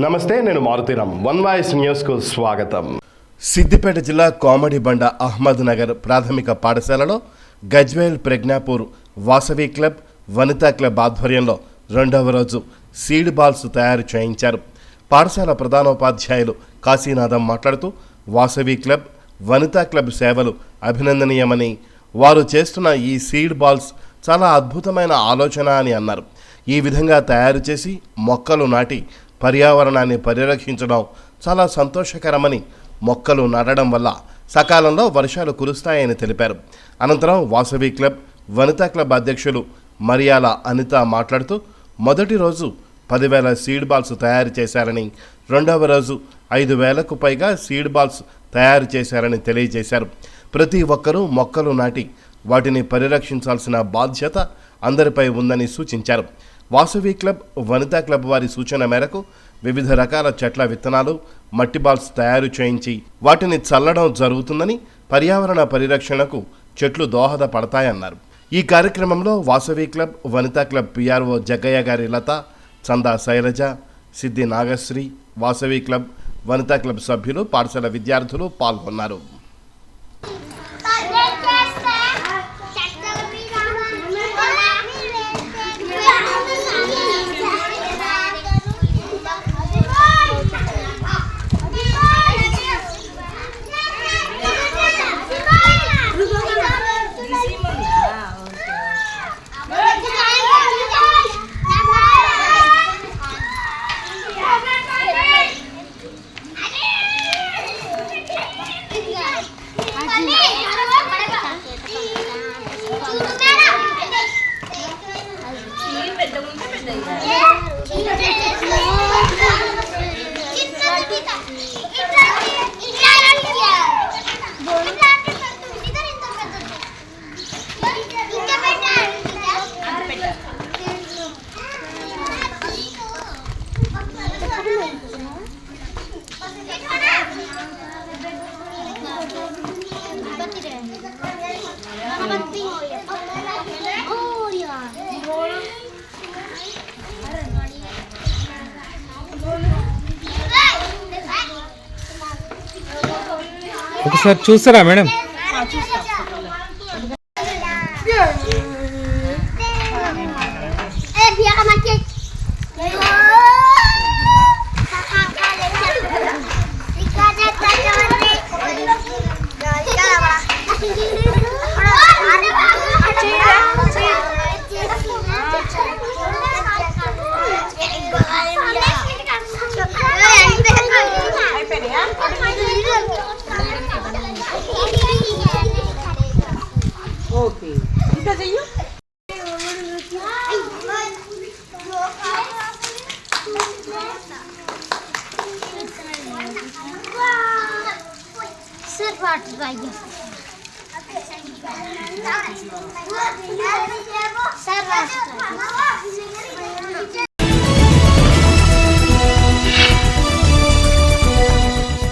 నమస్తే, నేను Maruthi Ram. One voice న్యూస్కు స్వాగతం. సిద్దిపేట జిల్లా కోమడి బండ అహ్మద్ నగర్ ప్రాథమిక పాఠశాలలో గజ్వేల్ ప్రజ్ఞాపూర్ వాసవి క్లబ్ వనితా క్లబ్ ఆధ్వర్యంలో రెండవ రోజు సీడ్ బాల్స్ తయారు చేయించారు. పాఠశాల ప్రధానోపాధ్యాయులు కాశీనాథం మాట్లాడుతూ వాసవి క్లబ్ వనితా క్లబ్ సేవలు అభినందనీయమని, వారు చేస్తున్న ఈ సీడ్ బాల్స్ చాలా అద్భుతమైన ఆలోచన అని అన్నారు. ఈ విధంగా తయారు చేసి మొక్కలు నాటి పర్యావరణాన్ని పరిరక్షించడం చాలా సంతోషకరమని, మొక్కలు నాటడం వల్ల సకాలంలో వర్షాలు కురుస్తాయని తెలిపారు. అనంతరం వాసవి క్లబ్ వనితా క్లబ్ అధ్యక్షులు మరియాల అనిత మాట్లాడుతూ మొదటి రోజు 10,000 సీడ్ బాల్స్ తయారు చేశారని, రెండవ రోజు 5,000కు పైగా సీడ్ బాల్స్ తయారు చేశారని తెలియజేశారు. ప్రతి ఒక్కరూ మొక్కలు నాటి వాటిని పరిరక్షించాల్సిన బాధ్యత అందరిపై ఉందని సూచించారు. వాసవి క్లబ్ వనితా క్లబ్ వారి సూచన మేరకు వివిధ రకాల చెట్ల విత్తనాలు, మట్టి బాల్స్ తయారు చేయించి వాటిని చల్లడం జరుగుతుందని, పర్యావరణ పరిరక్షణకు చెట్లు దోహదపడతాయన్నారు. ఈ కార్యక్రమంలో Vasavi club Vanitha club PRO Jaggayya గారి లత, చందా శైలజ, సిద్ధి నాగశ్రీ, వాసవి క్లబ్ వనితా క్లబ్ సభ్యులు, పాఠశాల విద్యార్థులు పాల్గొన్నారు. ఒకసారి చూస్తారా మేడం? ఓకే, ఇంకా చెయ్యు. सर वाटर आइए सर वाटर